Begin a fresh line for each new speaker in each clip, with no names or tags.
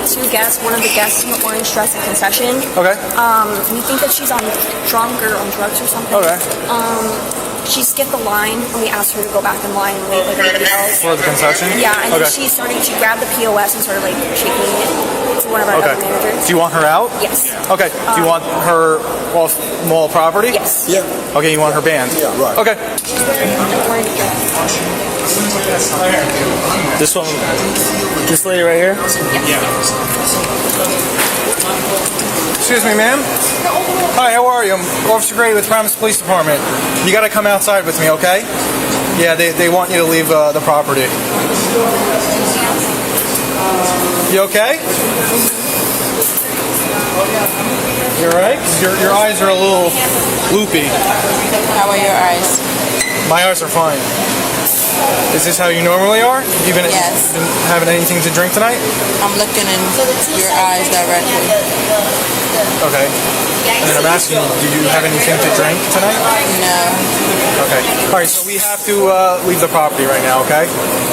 two guests. One of the guests in the orange dress at concession.
Okay.
We think that she's drunk or on drugs or something.
Okay.
She skipped the line, and we asked her to go back in line and wait like everybody else.
For the concession?
Yeah, and then she grabbed the POS and started like shaking it to one of our other managers.
Do you want her out?
Yes.
Okay. Do you want her off mall property?
Yes.
Yeah.
Okay, you want her banned?
Yeah, right.
Okay.
This one, this lady right here?
Yeah.
Excuse me, ma'am. Hi, how are you? I'm Officer Gray with Promise Police Department. You gotta come outside with me, okay? Yeah, they want you to leave the property. You okay? You alright? Your eyes are a little loopy.
How are your eyes?
My eyes are fine. Is this how you normally are? You been having anything to drink tonight?
I'm looking in your eyes directly.
Okay. And then I'm asking you, do you have anything to drink tonight?
No.
Okay. Alright, so we have to leave the property right now, okay?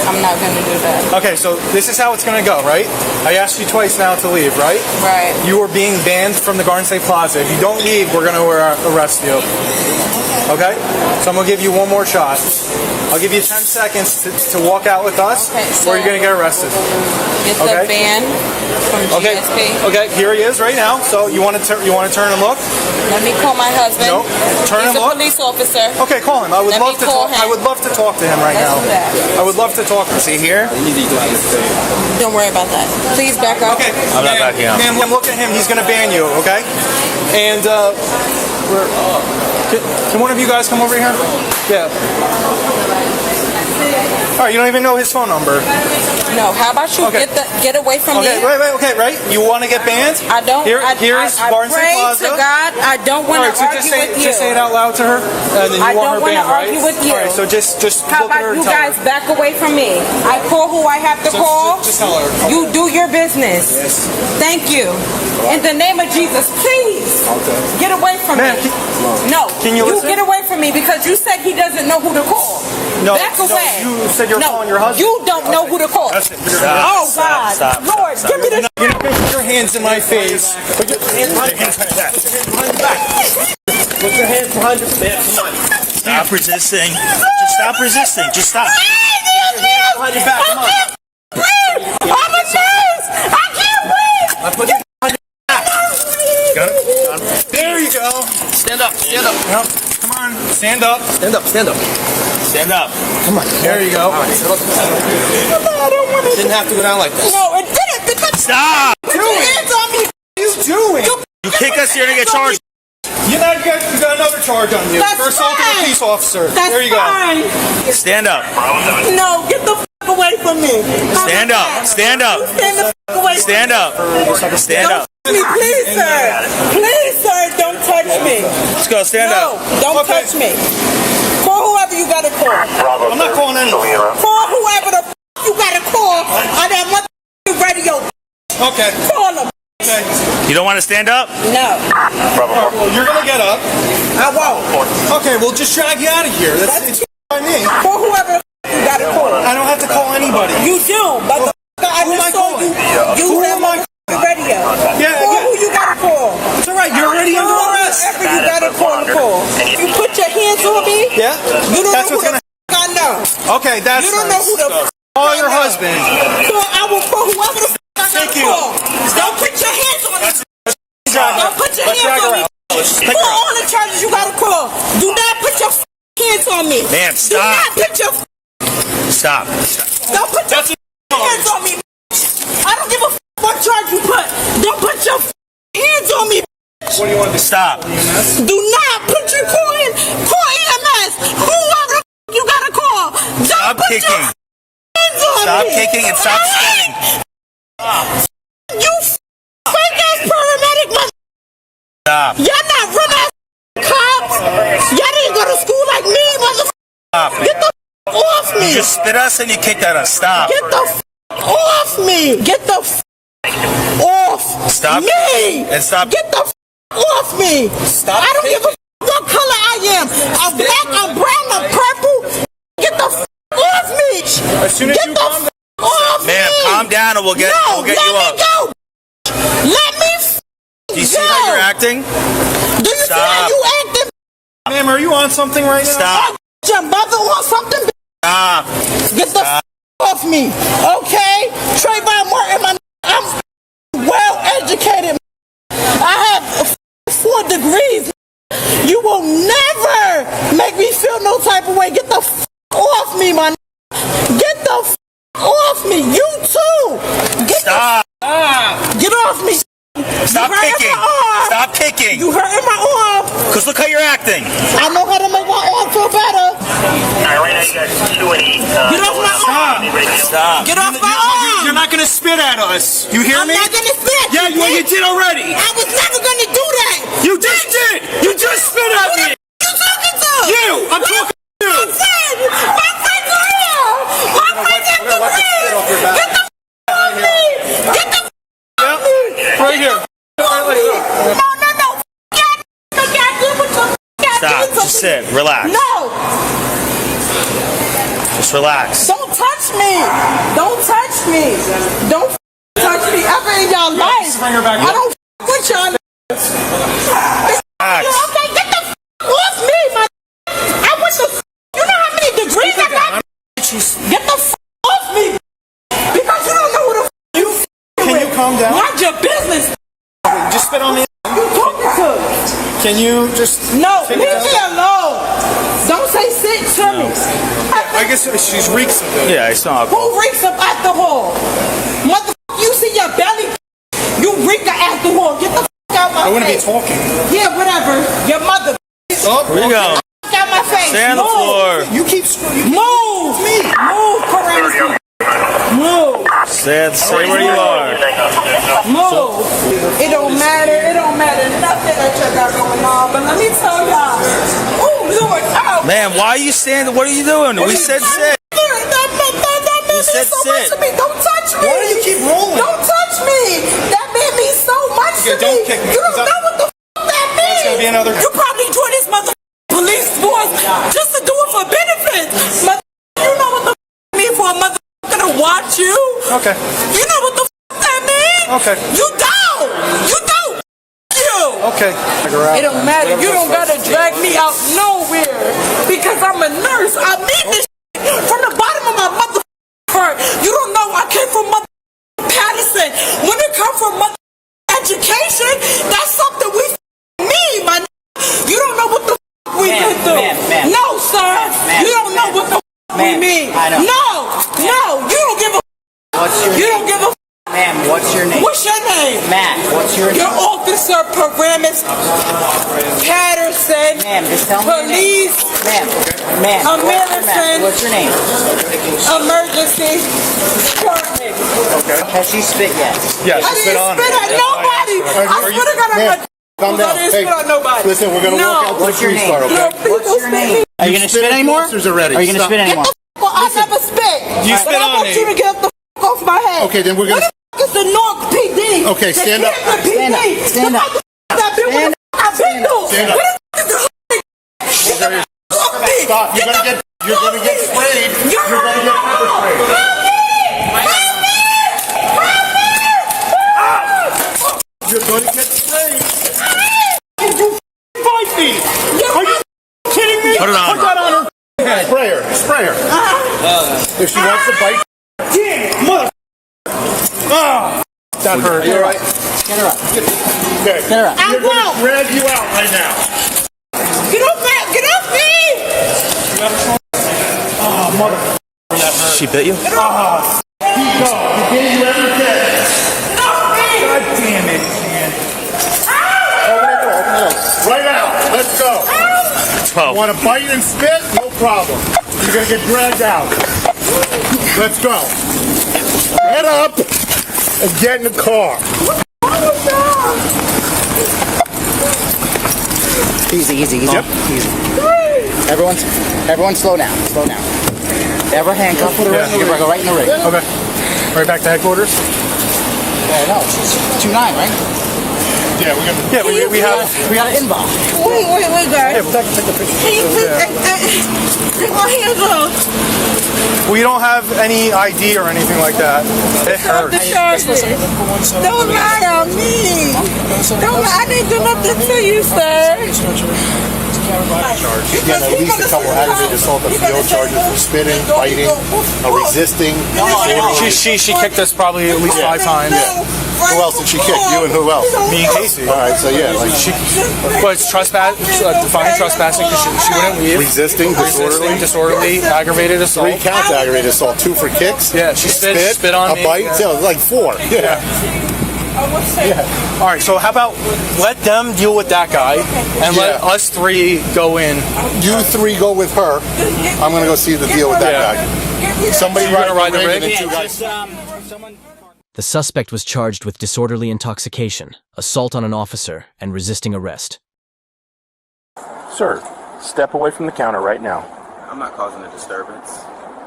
I'm not going to do that.
Okay, so this is how it's going to go, right? I asked you twice now to leave, right?
Right.
You are being banned from the Garden State Plaza. If you don't leave, we're going to arrest you. Okay? So I'm going to give you one more shot. I'll give you 10 seconds to walk out with us, or you're going to get arrested.
Get the ban from GSP.
Okay, here he is right now. So you want to turn and look?
Let me call my husband.
No, turn and look.
He's a police officer.
Okay, call him. I would love to talk. I would love to talk to him right now.
Do that.
I would love to talk. Is he here?
Don't worry about that. Please back up.
Okay.
I'm not backing up.
Ma'am, look at him. He's going to ban you, okay? And can one of you guys come over here? Yeah. All right, you don't even know his phone number.
No, how about you get away from me?
Okay, right. You want to get banned?
I don't.
Here's
I
Garden State
pray
Plaza.
to God. I don't want to argue with you.
Just say it out loud to her, and then you want her banned, right?
I don't want to argue with you.
All right, so just
How
look at her
about you
and tell
guys
her.
back away from me? I call who I have to call.
Just tell her.
You do your business.
Yes.
Thank you. In the name of Jesus, please get away from me. No,
can you listen?
get away from me because you said he doesn't know who to call.
No,
back away.
You said you're calling your husband.
You don't know who to call. Oh God, Lord, give me this.
You're not going to put your hands in my face. Put your hands behind your back. Put your hands behind your back. Come on.
Stop resisting. Just stop resisting. Just stop.
Put your hands behind your back. Come on.
I'm a nurse. I can't breathe.
I put your hands behind your back. Got it? There you go.
Stand up. Stand up.
Well, come on. Stand up.
Stand up. Stand up. Stand up.
Come on. There you go.
I don't want to.
Didn't have to go down like this.
No, it didn't because
Stop.
put your hands on me.
What are you doing?
You kick us, you're gonna get charged.
You got another charge on you.
That's
For assaulting a
fine.
police officer.
That's
there you
fine.
go.
Stand up.
No, get the f away from me.
Stand up. Stand up.
Stand the f away.
Stand up. Stand up.
Me, please, sir. Please, sir, don't touch me.
Let's go. Stand
No,
up.
don't touch me. Call whoever you gotta call.
I'm not calling anyone.
Call whoever the f you gotta call on that mother radio.
Okay.
Call them.
Okay.
You don't want to stand up?
No,
Well, you're gonna get up.
I won't.
Okay, we'll just drag you out of here. It's by me.
Call whoever the f you gotta call.
I don't have to call anybody.
You do, but I
Who am I
just saw you.
calling?
You
Who
said
am I
my radio.
Yeah,
Call
yeah.
who you gotta call.
It's all right. You're already under arrest.
Whoever you gotta call. You put your hands on me.
Yeah.
You don't
That's
know who
what's
the
gonna.
f I know.
Okay, that's.
You don't know who the f
Call your husband.
So I will call whoever the f I gotta
Thank you.
call. Don't put your hands on me. Don't put your
Let's drag
hands
her
on me.
out.
Call all the charges you gotta call. Do not put your f hands on me.
Ma'am,
Do
stop.
not put your
Stop.
Don't put your hands on me. I don't give a f what charge you put. Don't put your hands on me.
What do you want to do?
Stop.
Do not put your call EMS. Whoever the f you gotta call. Don't
Stop
put
kicking.
your hands on
Stop
me.
kicking and stop spinning.
You fake ass paramedic mother.
Stop.
Y'all not real ass cops. Y'all didn't go to school like me, mother.
Stop.
Get the f off me.
You just spit us and you kicked at us. Stop.
Get the f off me. Get the f off
Stop.
me.
And stop.
Get the f off me.
Stop
I don't give a f what color I am. I'm black, I'm brown, I'm purple. Get the f off me.
As soon as
Get
you
the
calm
f off me.
Ma'am, calm down and we'll get
No,
you
let
up.
me go. Let me
Do you see how you're acting?
Do you see how you acting?
Ma'am, are you on something right now?
Stop.
Your mother wants something?
Stop.
Get the off me, okay? Trayvon Martin, I'm well educated. I have 4 degrees. You will never make me feel no type of way. Get the off me, man. Get the off me. You too.
Stop.
Get off me.
Stop kicking. Stop kicking.
You hurting my arm.
Because look how you're acting.
I know how to make my arm feel better.
Right now you guys
Get off my arm.
Stop.
Get off my arm.
You're not gonna spit at us. You hear
I'm
me?
not gonna spit.
Yeah, you did already.
I was never gonna do that.
You just did. You just spit at me.
You talking to?
You. I'm talking to you.
My friends are here. My friends are here. Get the off me. Get the off me.
Right here.
No.
Stop. Just sit. Relax.
No.
Just relax.
Don't touch me. Don't touch me. Don't touch me ever in your life. I don't with y'all.
Relax.
Okay, get the off me, man. I went to. You know how many degrees I got? Get the off me. Because you don't know who the you.
Can you calm down?
Mind your business.
Just spit on me.
You talking to?
Can you just...
No, leave me alone. Don't say sit to me.
I guess she's reeks of it.
Yeah, it's not.
Who reeks of alcohol? Motherfucker, you see your belly? You reek of alcohol. Get the out my face.
I wouldn't be talking.
Yeah, whatever. Your mother.
Oh,
Here you go.
Out my face.
Stay on the floor.
You keep screwing.
Move. Move, Kareem. Move.
Stay where you are.
Move. It don't matter. It don't matter nothing that you got going on. But let me tell y'all. Ooh, Lord. Ow.
Man, why are you standing? What are you doing? We said sit.
That means
said
so much
sit.
to me. Don't touch me.
Why do you keep rolling?
Don't touch me. That man means so much to
don't
me.
kick me,
You don't
'cause
know what the that means.
gonna be another-
You probably joined this police force just to do it for benefits. You know what the mean for a motherfucker to watch you?
Okay.
You know what the that means?
Okay.
You don't. You don't. You.
Okay.
It don't matter. You don't gotta drag me out nowhere because I'm a nurse. I mean this from the bottom of my mother heart. You don't know I came from mother Patterson. When it comes from mother education, that's something we need, man. You don't know what the we been through.
Ma'am.
No, sir. You don't know what the we mean.
I know.
No. You don't give a.
What's your
You
name?
don't give a.
Ma'am, what's your name?
What's your name?
Matt, what's your
Your
name?
officer, Paramus Patterson,
Ma'am, just tell me your name.
police,
Ma'am,
American.
what's your name?
emergency department.
Has she spit yet?
Yeah,
I
she spit
didn't
on
spit
me.
at nobody. I swear to God, I'm not.
Calm down.
I didn't
Hey,
spit on nobody.
listen, we're gonna walk out to the
What's your
police
name?
car, okay?
No, please
What's
don't
your
spit
name?
me.
Are you gonna spit anymore?
officers already.
Are you gonna
Stop.
spit anymore?
Well, I never spit.
You
But
spit
I
on
want
me.
you to get the off my head.
Okay, then we're gonna-
What the is the North PD?
Okay, stand up.
The
Stand up.
PD.
Stand up.
I've been with I've been through.
Stand up.
What the fuck is the
Stop. You're gonna get sprayed.
You're
gonna get pepper sprayed. You're gonna get sprayed.
You fight me. Are you kidding me?
Put it on.
Put that on her head.
Spray her. If she wants to bite,
Damn, mother. Ah. That hurt.
you're right.
Get her up.
Okay.
Get her up.
I
We're gonna
won't.
drag you out right now.
Get off me! Get off me!
She bit you?
Keep going. You gave you everything.
God damn it, man.
Open the door. Open the door. Right now. Let's go.
12.
Want to bite and spit? No problem. You're gonna get dragged out. Let's go. Head up and get in the car.
Easy.
Yep.
Easy. Everyone slow down. Ever handcuff, put her right in the rig. Go right in the rig.
Okay. Right back to headquarters.
No, she's 2'9", right?
Yeah, we got.
Yeah, we
got an inbox.
Wait, guys.
Yeah, take the picture.
Can you please take my hands off?
We don't have any ID or anything like that. It hurts.
Don't lie on me. Don't lie. I didn't do nothing to you, sir.
She's getting at least a couple aggravated assault of field charges for spitting, biting, resisting.
She kicked us probably at least 5 times.
Who else did she kick? You and who else?
Me and Casey.
All right, so yeah, like
But it's defiant trespassing because she wouldn't leave.
resisting,
Disorderly, aggravated
3
assault.
counts of aggravated assault, 2 for kicks.
Yeah, she spit on
a
me.
bite,
Yeah.
so like 4. Yeah.
All right, so how about let them deal with that guy and let us 3 go in.
You 3 go with her. I'm gonna go see the deal with that guy. Somebody
You're gonna ride the
rig
rig?
and then 2 guys.
The suspect was charged with disorderly intoxication, assault on an officer, and resisting arrest.
Sir, step away from the counter right now.
I'm not causing a disturbance.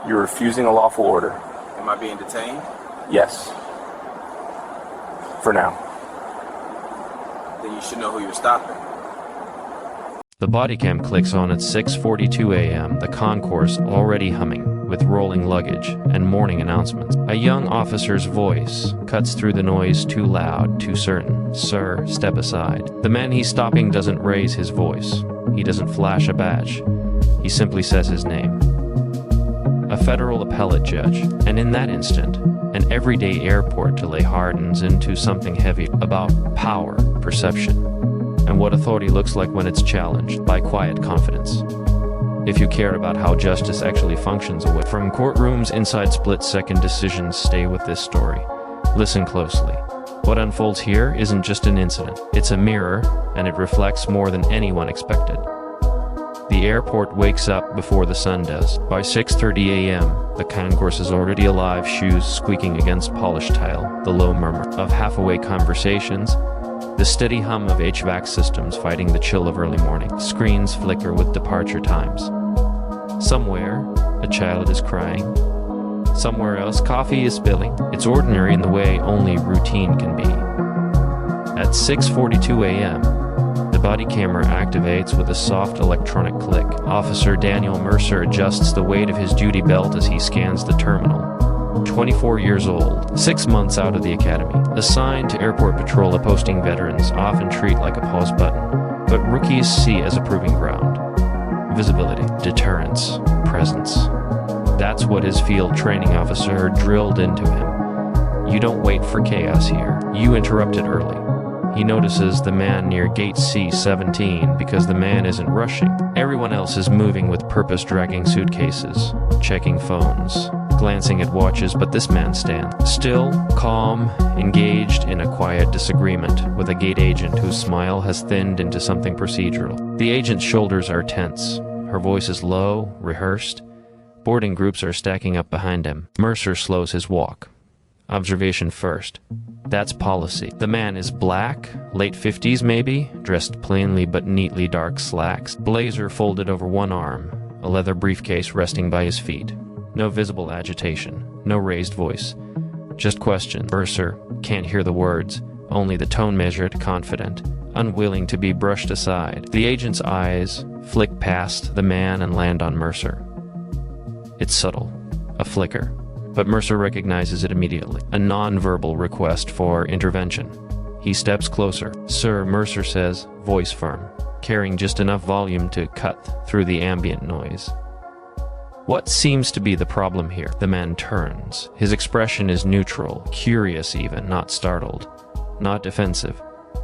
You're refusing a lawful order.
Am I being detained?
Yes. For now.
Then you should know who you're stopping.
The body cam clicks on at 6:42 a.m., the concourse already humming with rolling luggage and morning announcements. A young officer's voice cuts through the noise too loud, too certain. Sir, step aside. The man he's stopping doesn't raise his voice. He doesn't flash a badge. He simply says his name. A federal appellate judge, and in that instant, an everyday airport delay hardens into something heavy about power, perception, and what authority looks like when it's challenged by quiet confidence. If you cared about how justice actually functions away from courtrooms inside split-second decisions, stay with this story. Listen closely. What unfolds here isn't just an incident. It's a mirror, and it reflects more than anyone expected. The airport wakes up before the sun does. By 6:30 a.m., the concourse is already alive, shoes squeaking against polished tile, the low murmur of half-awake conversations, the steady hum of HVAC systems fighting the chill of early morning. Screens flicker with departure times. Somewhere, a child is crying. Somewhere else, coffee is spilling. It's ordinary in the way only routine can be. At 6:42 a.m., the body camera activates with a soft electronic click. Officer Daniel Mercer adjusts the weight of his duty belt as he scans the terminal. 24 years old, 6 months out of the academy, assigned to airport patrol, a posting veterans often treat like a pause button, but rookies see as a proving ground. Visibility, deterrence, presence. That's what his field training officer drilled into him. You don't wait for chaos here. You interrupt it early. He notices the man near gate C17 because the man isn't rushing. Everyone else is moving with purpose, dragging suitcases, checking phones, glancing at watches, but this man stands still, calm, engaged in a quiet disagreement with a gate agent whose smile has thinned into something procedural. The agent's shoulders are tense. Her voice is low, rehearsed. Boarding groups are stacking up behind him. Mercer slows his walk. Observation first. That's policy. The man is black, late 50s maybe, dressed plainly but neatly, dark slacks, blazer folded over one arm, a leather briefcase resting by his feet. No visible agitation, no raised voice. Just question. Mercer can't hear the words, only the tone measured, confident, unwilling to be brushed aside. The agent's eyes flick past the man and land on Mercer. It's subtle, a flicker, but Mercer recognizes it immediately. A non-verbal request for intervention. He steps closer. Sir, Mercer says, voice firm, carrying just enough volume to cut through the ambient noise. What seems to be the problem here? The man turns. His expression is neutral, curious even, not startled, not defensive.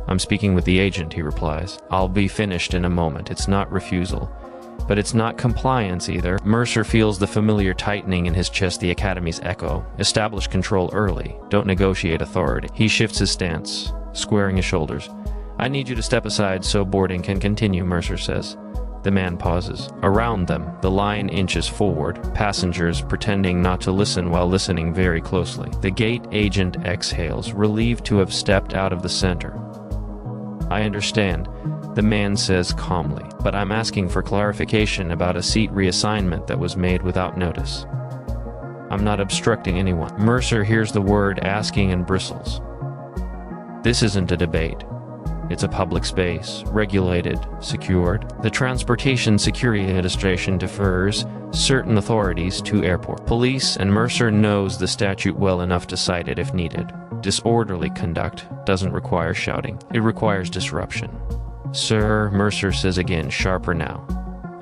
I'm speaking with the agent, he replies. I'll be finished in a moment. It's not refusal. But it's not compliance either. Mercer feels the familiar tightening in his chest, the Academy's echo. Establish control early. Don't negotiate authority. He shifts his stance, squaring his shoulders. I need you to step aside so boarding can continue, Mercer says. The man pauses. Around them, the line inches forward, passengers pretending not to listen while listening very closely. The gate agent exhales, relieved to have stepped out of the center. I understand, the man says calmly, but I'm asking for clarification about a seat reassignment that was made without notice. I'm not obstructing anyone. Mercer hears the word asking and bristles. This isn't a debate. It's a public space, regulated, secured. The Transportation Security Administration defers certain authorities to airport. Police, and Mercer knows the statute well enough to cite it if needed. Disorderly conduct doesn't require shouting. It requires disruption. Sir, Mercer says again, sharper now.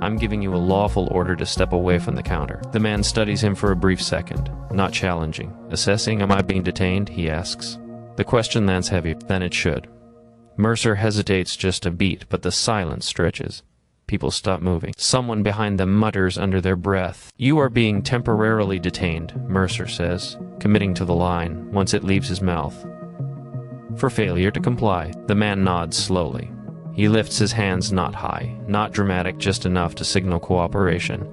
I'm giving you a lawful order to step away from the counter. The man studies him for a brief second, not challenging. Assessing, am I being detained? He asks. The question lands heavy, than it should. Mercer hesitates just a beat, but the silence stretches. People stop moving. Someone behind them mutters under their breath. You are being temporarily detained, Mercer says, committing to the line once it leaves his mouth. For failure to comply, the man nods slowly. He lifts his hands not high, not dramatic, just enough to signal cooperation.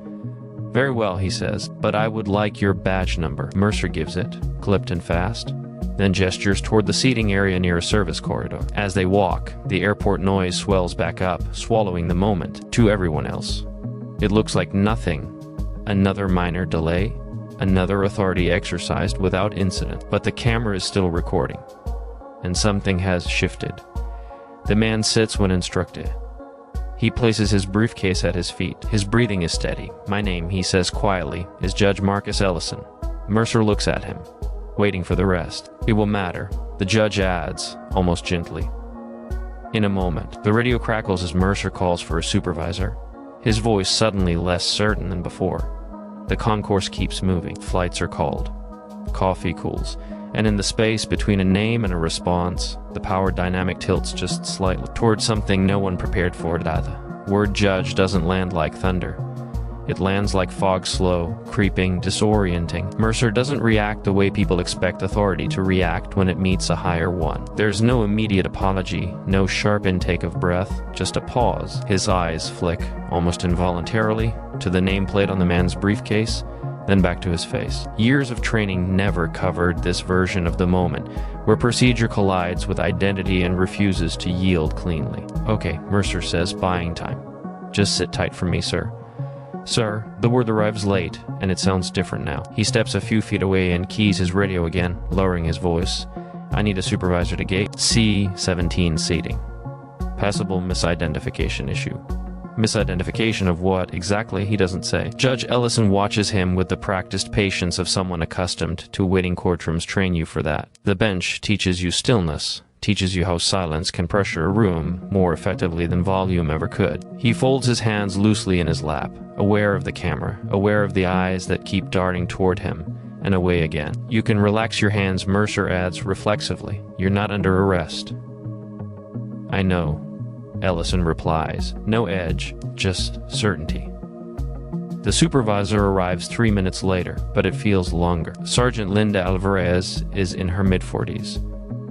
Very well, he says, but I would like your badge number. Mercer gives it, clipped and fast, then gestures toward the seating area near a service corridor. As they walk, the airport noise swells back up, swallowing the moment to everyone else. It looks like nothing. Another minor delay, another authority exercised without incident, but the camera is still recording, and something has shifted. The man sits when instructed. He places his briefcase at his feet. His breathing is steady. My name, he says quietly, is Judge Marcus Ellison. Mercer looks at him, waiting for the rest. It will matter, the judge adds, almost gently. In a moment, the radio crackles as Mercer calls for a supervisor, his voice suddenly less certain than before. The concourse keeps moving. Flights are called. Coffee cools. And in the space between a name and a response, the power dynamic tilts just slightly toward something no one prepared for. The word judge doesn't land like thunder. It lands like fog, slow, creeping, disorienting. Mercer doesn't react the way people expect authority to react when it meets a higher one. There's no immediate apology, no sharp intake of breath, just a pause. His eyes flick, almost involuntarily, to the nameplate on the man's briefcase, then back to his face. Years of training never covered this version of the moment, where procedure collides with identity and refuses to yield cleanly. Okay, Mercer says, buying time. Just sit tight for me, sir. Sir, the word arrives late, and it sounds different now. He steps a few feet away and keys his radio again, lowering his voice. I need a supervisor to gate C-17 seating. Passable misidentification issue. Misidentification of what exactly, he doesn't say. Judge Ellison watches him with the practiced patience of someone accustomed to waiting courtrooms train you for that. The bench teaches you stillness, teaches you how silence can pressure a room more effectively than volume ever could. He folds his hands loosely in his lap, aware of the camera, aware of the eyes that keep darting toward him, and away again. You can relax your hands, Mercer adds reflexively. You're not under arrest. I know, Ellison replies. No edge, just certainty. The supervisor arrives 3 minutes later, but it feels longer. Sergeant Linda Alvarez is in her mid-40s.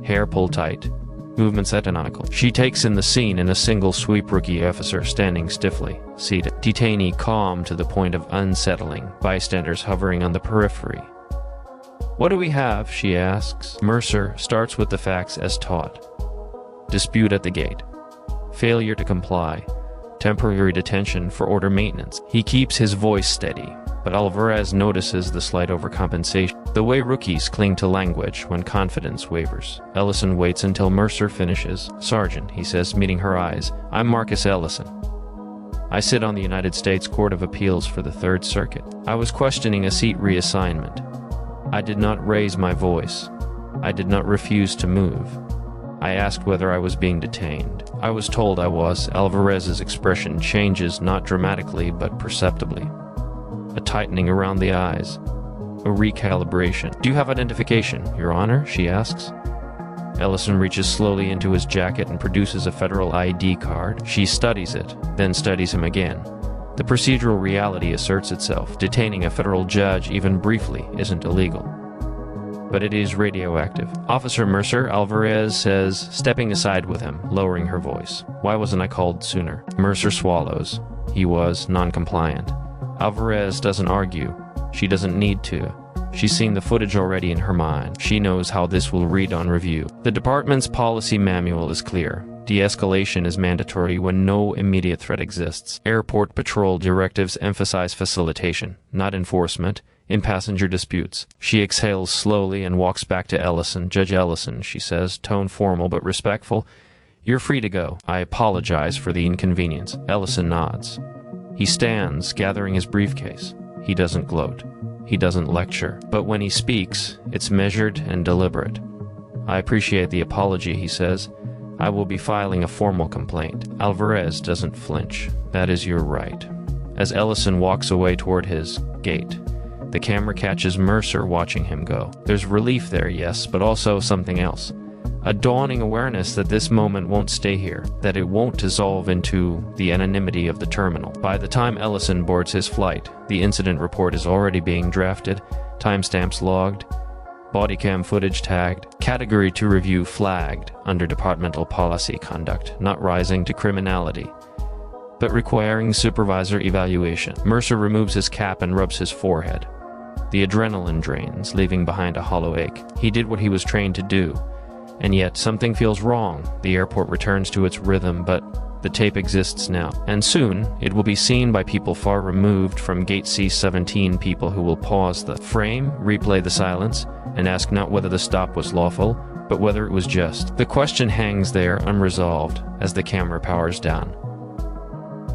Hair pulled tight, movements economical. She takes in the scene in a single sweep. Rookie officer standing stiffly, seated. Detainee calm to the point of unsettling, bystanders hovering on the periphery. What do we have, she asks. Mercer starts with the facts as taught. Dispute at the gate. Failure to comply. Temporary detention for order maintenance. He keeps his voice steady, but Alvarez notices the slight overcompensation, the way rookies cling to language when confidence wavers. Ellison waits until Mercer finishes. Sergeant, he says, meeting her eyes, I'm Marcus Ellison. I sit on the United States Court of Appeals for the Third Circuit. I was questioning a seat reassignment. I did not raise my voice. I did not refuse to move. I asked whether I was being detained. I was told I was. Alvarez's expression changes not dramatically but perceptibly. A tightening around the eyes. A recalibration. Do you have identification, Your Honor? She asks. Ellison reaches slowly into his jacket and produces a federal ID card. She studies it, then studies him again. The procedural reality asserts itself. Detaining a federal judge, even briefly, isn't illegal. But it is radioactive. Officer Mercer, Alvarez says, stepping aside with him, lowering her voice. Why wasn't I called sooner? Mercer swallows. He was non-compliant. Alvarez doesn't argue. She doesn't need to. She's seen the footage already in her mind. She knows how this will read on review. The department's policy manual is clear. De-escalation is mandatory when no immediate threat exists. Airport patrol directives emphasize facilitation, not enforcement, in passenger disputes. She exhales slowly and walks back to Ellison. Judge Ellison, she says, tone formal but respectful. You're free to go. I apologize for the inconvenience. Ellison nods. He stands, gathering his briefcase. He doesn't gloat. He doesn't lecture. But when he speaks, it's measured and deliberate. I appreciate the apology, he says. I will be filing a formal complaint. Alvarez doesn't flinch. That is your right. As Ellison walks away toward his gate, the camera catches Mercer watching him go. There's relief there, yes, but also something else. A dawning awareness that this moment won't stay here, that it won't dissolve into the anonymity of the terminal. By the time Ellison boards his flight, the incident report is already being drafted, timestamps logged, bodycam footage tagged, category to review flagged under departmental policy conduct, not rising to criminality, but requiring supervisor evaluation. Mercer removes his cap and rubs his forehead. The adrenaline drains, leaving behind a hollow ache. He did what he was trained to do. And yet, something feels wrong. The airport returns to its rhythm, but the tape exists now. And soon, it will be seen by people far removed from Gate C-17 people who will pause the frame, replay the silence, and ask not whether the stop was lawful, but whether it was just. The question hangs there unresolved as the camera powers down.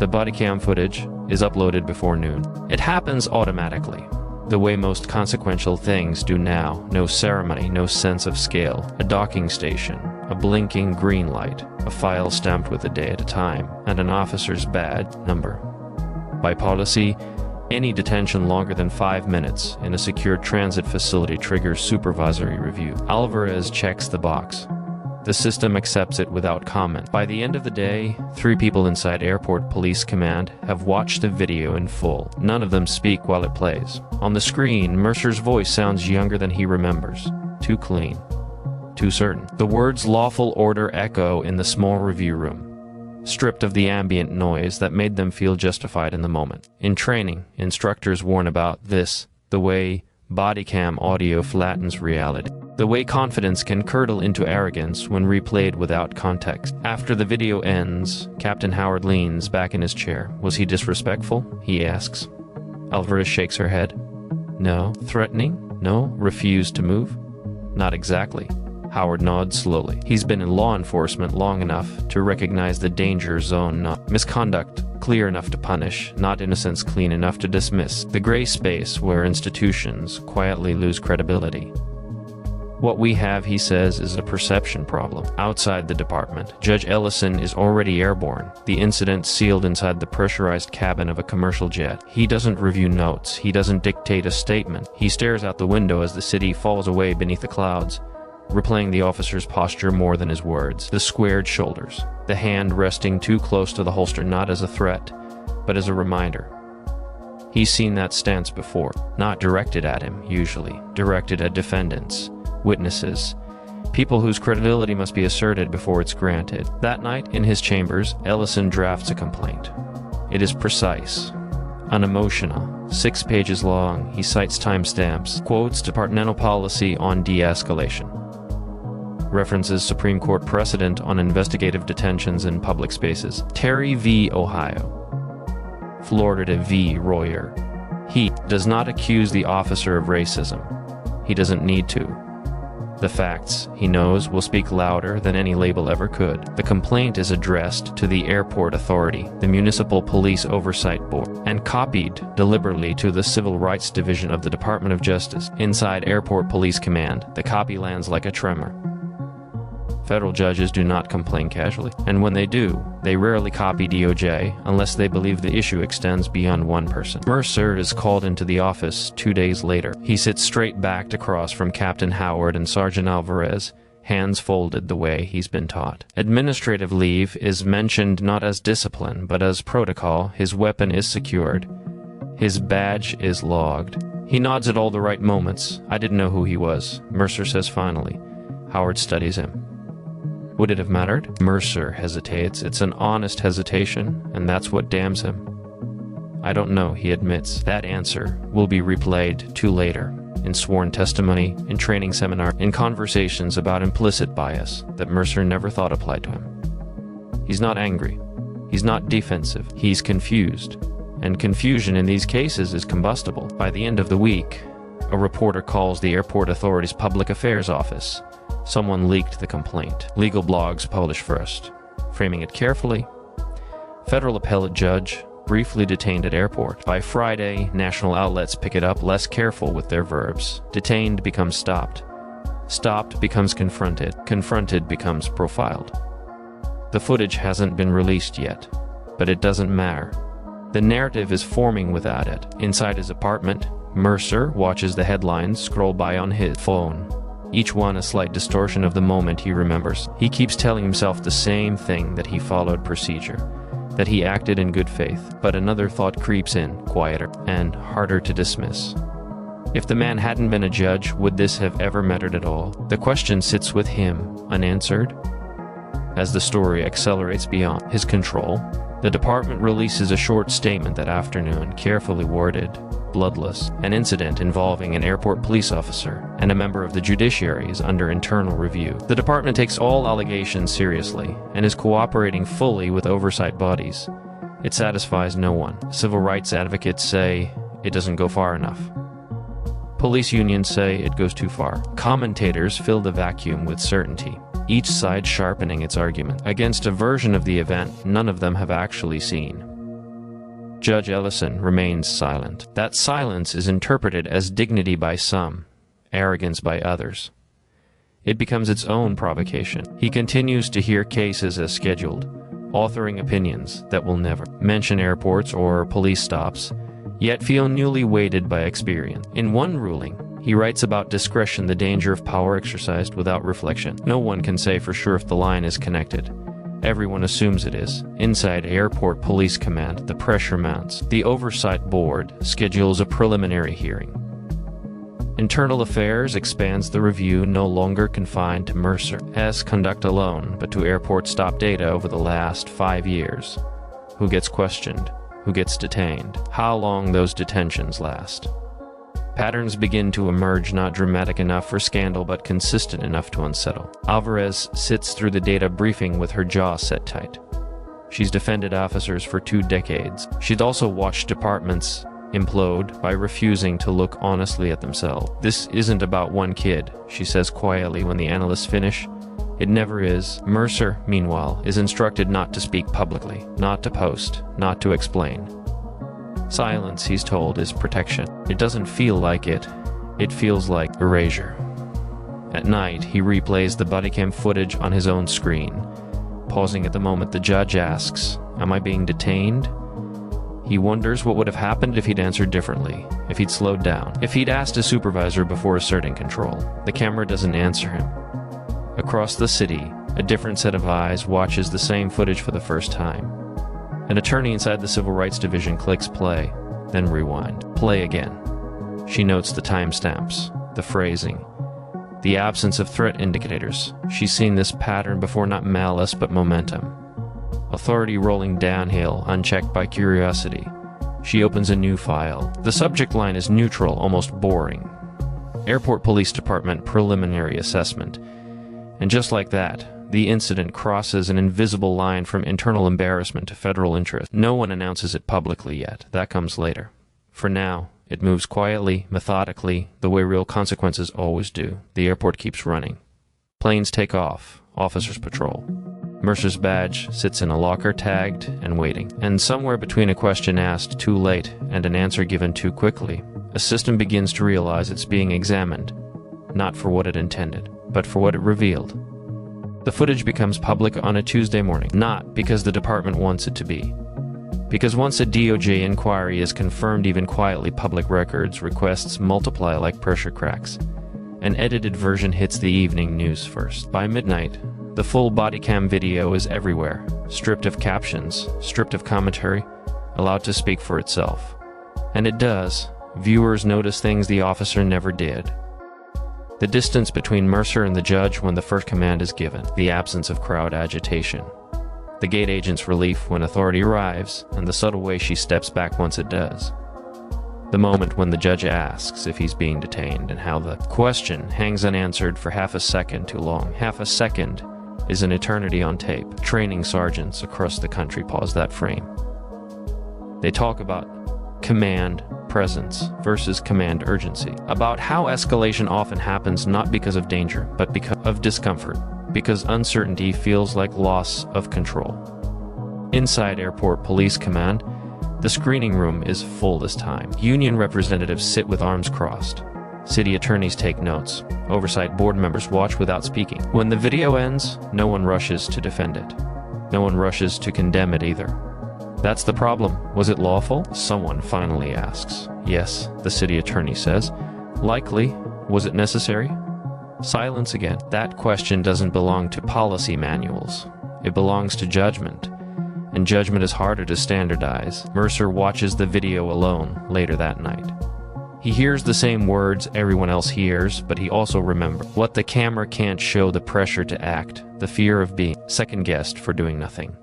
The bodycam footage is uploaded before noon. It happens automatically, the way most consequential things do now. No ceremony, no sense of scale. A docking station, a blinking green light, a file stamped with a day at a time, and an officer's badge number. By policy, any detention longer than 5 minutes in a secure transit facility triggers supervisory review. Alvarez checks the box. The system accepts it without comment. By the end of the day, 3 people inside Airport Police Command have watched the video in full. None of them speak while it plays. On the screen, Mercer's voice sounds younger than he remembers. Too clean. Too certain. The words lawful order echo in the small review room, stripped of the ambient noise that made them feel justified in the moment. In training, instructors warn about this, the way bodycam audio flattens reality. The way confidence can curdle into arrogance when replayed without context. After the video ends, Captain Howard leans back in his chair. Was he disrespectful? He asks. Alvarez shakes her head. No. Threatening? No. Refused to move? Not exactly. Howard nods slowly. He's been in law enforcement long enough to recognize the danger zone, not misconduct clear enough to punish, not innocence clean enough to dismiss. The gray space where institutions quietly lose credibility. What we have, he says, is a perception problem. Outside the department, Judge Ellison is already airborne, the incident sealed inside the pressurized cabin of a commercial jet. He doesn't review notes. He doesn't dictate a statement. He stares out the window as the city falls away beneath the clouds, replaying the officer's posture more than his words. The squared shoulders, the hand resting too close to the holster, not as a threat, but as a reminder. He's seen that stance before, not directed at him, usually, directed at defendants, witnesses, people whose credibility must be asserted before it's granted. That night, in his chambers, Ellison drafts a complaint. It is precise, unemotional, 6 pages long. He cites timestamps, quotes departmental policy on de-escalation, references Supreme Court precedent on investigative detentions in public spaces. Terry v. Ohio, Florida v. Royer. He does not accuse the officer of racism. He doesn't need to. The facts, he knows, will speak louder than any label ever could. The complaint is addressed to the Airport Authority, the Municipal Police Oversight Board, and copied deliberately to the Civil Rights Division of the Department of Justice. Inside Airport Police Command, the copy lands like a tremor. Federal judges do not complain casually, and when they do, they rarely copy DOJ unless they believe the issue extends beyond one person. Mercer is called into the office 2 days later. He sits straight backed across from Captain Howard and Sergeant Alvarez, hands folded the way he's been taught. Administrative leave is mentioned not as discipline, but as protocol. His weapon is secured. His badge is logged. He nods at all the right moments. I didn't know who he was, Mercer says finally. Howard studies him. Would it have mattered? Mercer hesitates. It's an honest hesitation, and that's what damns him. I don't know, he admits. That answer will be replayed to later, in sworn testimony, in training seminar, in conversations about implicit bias that Mercer never thought applied to him. He's not angry. He's not defensive. He's confused. And confusion in these cases is combustible. By the end of the week, a reporter calls the Airport Authority's Public Affairs Office. Someone leaked the complaint. Legal blogs publish first. Framing it carefully, federal appellate judge briefly detained at airport. By Friday, national outlets pick it up less careful with their verbs. Detained becomes stopped. Stopped becomes confronted. Confronted becomes profiled. The footage hasn't been released yet, but it doesn't matter. The narrative is forming without it. Inside his apartment, Mercer watches the headlines scroll by on his phone. Each one a slight distortion of the moment he remembers. He keeps telling himself the same thing, that he followed procedure, that he acted in good faith, but another thought creeps in, quieter and harder to dismiss. If the man hadn't been a judge, would this have ever mattered at all? The question sits with him, unanswered. As the story accelerates beyond his control, the department releases a short statement that afternoon, carefully worded, bloodless. An incident involving an airport police officer and a member of the judiciary is under internal review. The department takes all allegations seriously and is cooperating fully with oversight bodies. It satisfies no one. Civil rights advocates say it doesn't go far enough. Police unions say it goes too far. Commentators fill the vacuum with certainty, each side sharpening its argument against a version of the event none of them have actually seen. Judge Ellison remains silent. That silence is interpreted as dignity by some, arrogance by others. It becomes its own provocation. He continues to hear cases as scheduled, authoring opinions that will never mention airports or police stops, yet feel newly weighted by experience. In one ruling, he writes about discretion, the danger of power exercised without reflection. No one can say for sure if the line is connected. Everyone assumes it is. Inside Airport Police Command, the pressure mounts. The Oversight Board schedules a preliminary hearing. Internal Affairs expands the review, no longer confined to Mercer's conduct alone, but to airport stop data over the last 5 years. Who gets questioned? Who gets detained? How long those detentions last? Patterns begin to emerge, not dramatic enough for scandal, but consistent enough to unsettle. Alvarez sits through the data briefing with her jaw set tight. She's defended officers for 2 decades. She'd also watched departments implode by refusing to look honestly at themselves. This isn't about one kid, she says quietly when the analysts finish. It never is. Mercer, meanwhile, is instructed not to speak publicly, not to post, not to explain. Silence, he's told, is protection. It doesn't feel like it. It feels like erasure. At night, he replays the bodycam footage on his own screen. Pausing at the moment the judge asks, "Am I being detained?" He wonders what would have happened if he'd answered differently, if he'd slowed down, if he'd asked a supervisor before asserting control. The camera doesn't answer him. Across the city, a different set of eyes watches the same footage for the first time. An attorney inside the Civil Rights Division clicks play, then rewind. Play again. She notes the timestamps, the phrasing, the absence of threat indicators. She's seen this pattern before, not malice, but momentum. Authority rolling downhill, unchecked by curiosity. She opens a new file. The subject line is neutral, almost boring. Airport Police Department preliminary assessment. And just like that, the incident crosses an invisible line from internal embarrassment to federal interest. No one announces it publicly yet. That comes later. For now, it moves quietly, methodically, the way real consequences always do. The airport keeps running. Planes take off. Officers patrol. Mercer's badge sits in a locker, tagged and waiting. And somewhere between a question asked too late and an answer given too quickly, a system begins to realize it's being examined, not for what it intended, but for what it revealed. The footage becomes public on a Tuesday morning, not because the department wants it to be. Because once a DOJ inquiry is confirmed, even quietly, public records requests multiply like pressure cracks. An edited version hits the evening news first. By midnight, the full bodycam video is everywhere, stripped of captions, stripped of commentary, allowed to speak for itself. And it does. Viewers notice things the officer never did. The distance between Mercer and the judge when the first command is given, the absence of crowd agitation, the gate agent's relief when authority arrives, and the subtle way she steps back once it does. The moment when the judge asks if he's being detained, and how the question hangs unanswered for half a second too long. Half a second is an eternity on tape. Training sergeants across the country pause that frame. They talk about command presence versus command urgency, about how escalation often happens not because of danger, but because of discomfort. because uncertainty feels like loss of control. Inside Airport Police Command, the screening room is full this time. Union representatives sit with arms crossed. City attorneys take notes. Oversight board members watch without speaking. When the video ends, no one rushes to defend it. No one rushes to condemn it either. That's the problem. Was it lawful? Someone finally asks. Yes, the city attorney says. Likely. Was it necessary? Silence again. That question doesn't belong to policy manuals. It belongs to judgment. And judgment is harder to standardize. Mercer watches the video alone later that night. He hears the same words everyone else hears, but he also remembers what the camera can't show: the pressure to act, the fear of being second-guessed for doing nothing.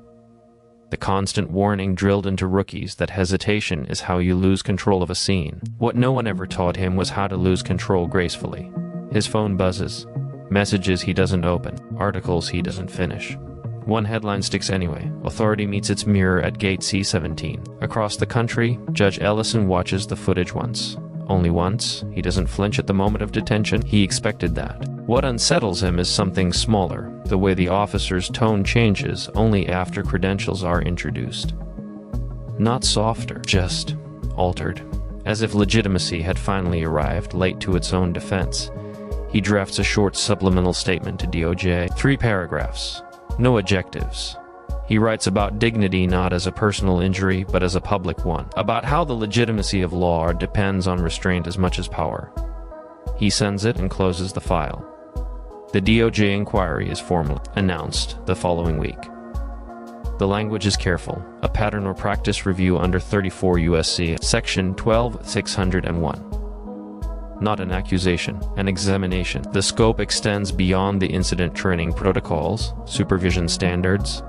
The constant warning drilled into rookies that hesitation is how you lose control of a scene. What no one ever taught him was how to lose control gracefully. His phone buzzes. Messages he doesn't open. Articles he doesn't finish. One headline sticks anyway. Authority meets its mirror at gate C-17. Across the country, Judge Ellison watches the footage once. Only once. He doesn't flinch at the moment of detention. He expected that. What unsettles him is something smaller, the way the officer's tone changes only after credentials are introduced. Not softer, just altered. As if legitimacy had finally arrived, late to its own defense. He drafts a short supplemental statement to DOJ. 3 paragraphs. No adjectives. He writes about dignity not as a personal injury, but as a public one. About how the legitimacy of law depends on restraint as much as power. He sends it and closes the file. The DOJ inquiry is formally announced the following week. The language is careful. A pattern or practice review under 34 U.S.C. Section 12601. Not an accusation, an examination. The scope extends beyond the incident training protocols, supervision standards,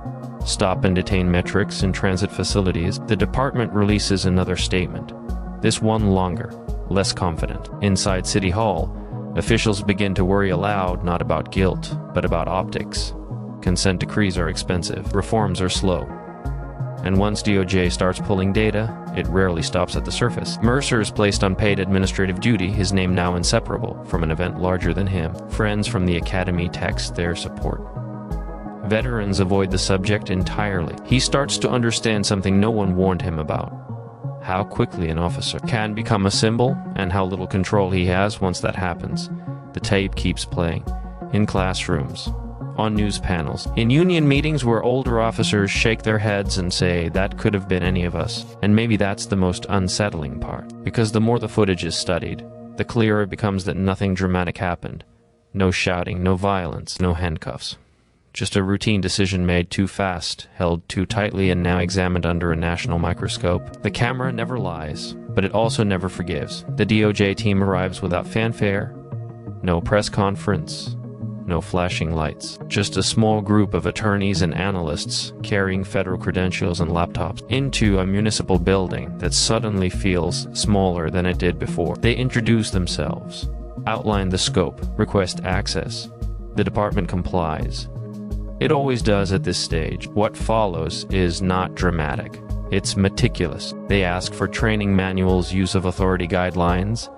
stop and detain metrics in transit facilities. The department releases another statement. This one longer, less confident. Inside City Hall, officials begin to worry aloud not about guilt, but about optics. Consent decrees are expensive. Reforms are slow. And once DOJ starts pulling data, it rarely stops at the surface. Mercer is placed on paid administrative duty, his name now inseparable from an event larger than him. Friends from the academy text their support. Veterans avoid the subject entirely. He starts to understand something no one warned him about. How quickly an officer can become a symbol, and how little control he has once that happens. The tape keeps playing. In classrooms. On news panels. In union meetings where older officers shake their heads and say, that could have been any of us. And maybe that's the most unsettling part. Because the more the footage is studied, the clearer it becomes that nothing dramatic happened. No shouting, no violence, no handcuffs. Just a routine decision made too fast, held too tightly, and now examined under a national microscope. The camera never lies, but it also never forgives. The DOJ team arrives without fanfare, no press conference, no flashing lights. Just a small group of attorneys and analysts carrying federal credentials and laptops into a municipal building that suddenly feels smaller than it did before. They introduce themselves, outline the scope, request access. The department complies. It always does at this stage. What follows is not dramatic. It's meticulous. They ask for training manuals, use of authority guidelines,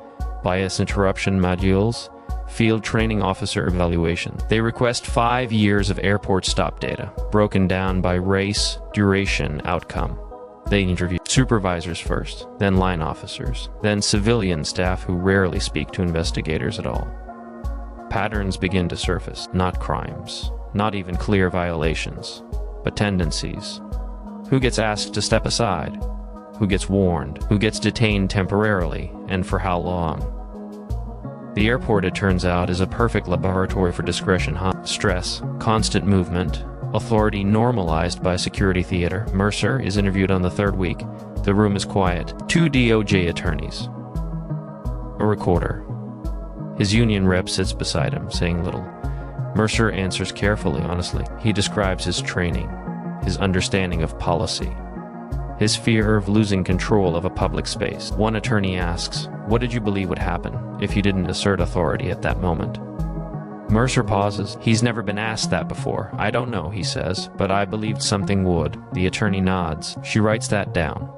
bias interruption modules, field training officer evaluation. They request 5 years of airport stop data, broken down by race, duration, outcome. They interview supervisors first, then line officers, then civilian staff who rarely speak to investigators at all. Patterns begin to surface, not crimes. Not even clear violations, but tendencies. Who gets asked to step aside? Who gets warned? Who gets detained temporarily, and for how long? The airport, it turns out, is a perfect laboratory for discretion. Stress, constant movement, authority normalized by security theater. Mercer is interviewed on the 3rd week. The room is quiet. 2 DOJ attorneys. A recorder. His union rep sits beside him, saying little. Mercer answers carefully, honestly. He describes his training, his understanding of policy, his fear of losing control of a public space. One attorney asks, what did you believe would happen if you didn't assert authority at that moment? Mercer pauses. He's never been asked that before. I don't know, he says, but I believed something would. The attorney nods. She writes that down.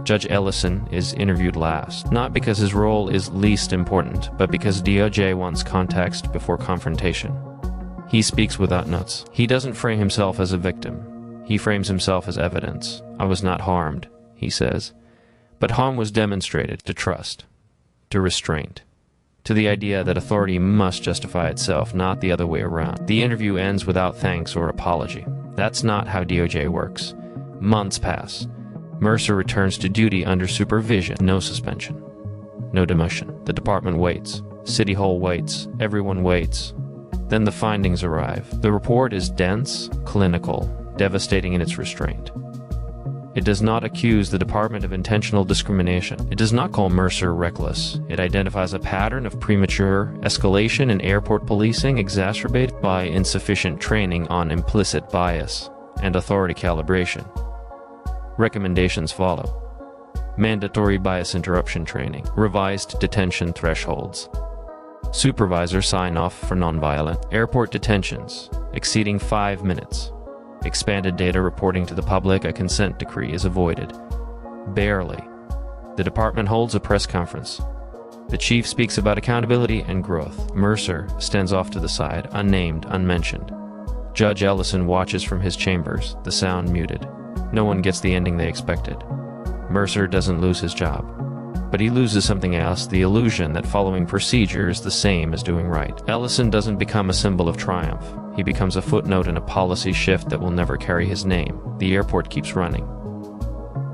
Judge Ellison is interviewed last, not because his role is least important, but because DOJ wants context before confrontation. He speaks without notes. He doesn't frame himself as a victim. He frames himself as evidence. I was not harmed, he says. But harm was demonstrated to trust, to restraint, to the idea that authority must justify itself, not the other way around. The interview ends without thanks or apology. That's not how DOJ works. Months pass. Mercer returns to duty under supervision. No suspension. No demotion. The department waits. City Hall waits. Everyone waits. Then the findings arrive. The report is dense, clinical, devastating in its restraint. It does not accuse the department of intentional discrimination. It does not call Mercer reckless. It identifies a pattern of premature escalation in airport policing exacerbated by insufficient training on implicit bias and authority calibration. Recommendations follow. Mandatory bias interruption training, revised detention thresholds, supervisor sign-off for nonviolent airport detentions exceeding 5 minutes. Expanded data reporting to the public. A consent decree is avoided. Barely. The department holds a press conference. The chief speaks about accountability and growth. Mercer stands off to the side, unnamed, unmentioned. Judge Ellison watches from his chambers, the sound muted. No one gets the ending they expected. Mercer doesn't lose his job. But he loses something else, the illusion that following procedure is the same as doing right. Ellison doesn't become a symbol of triumph. He becomes a footnote in a policy shift that will never carry his name. The airport keeps running.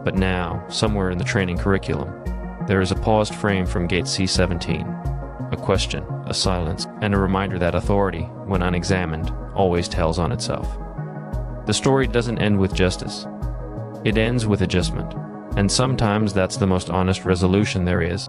But now, somewhere in the training curriculum, there is a paused frame from gate C-17. A question, a silence, and a reminder that authority, when unexamined, always tells on itself. The story doesn't end with justice. It ends with adjustment. And sometimes that's the most honest resolution there is.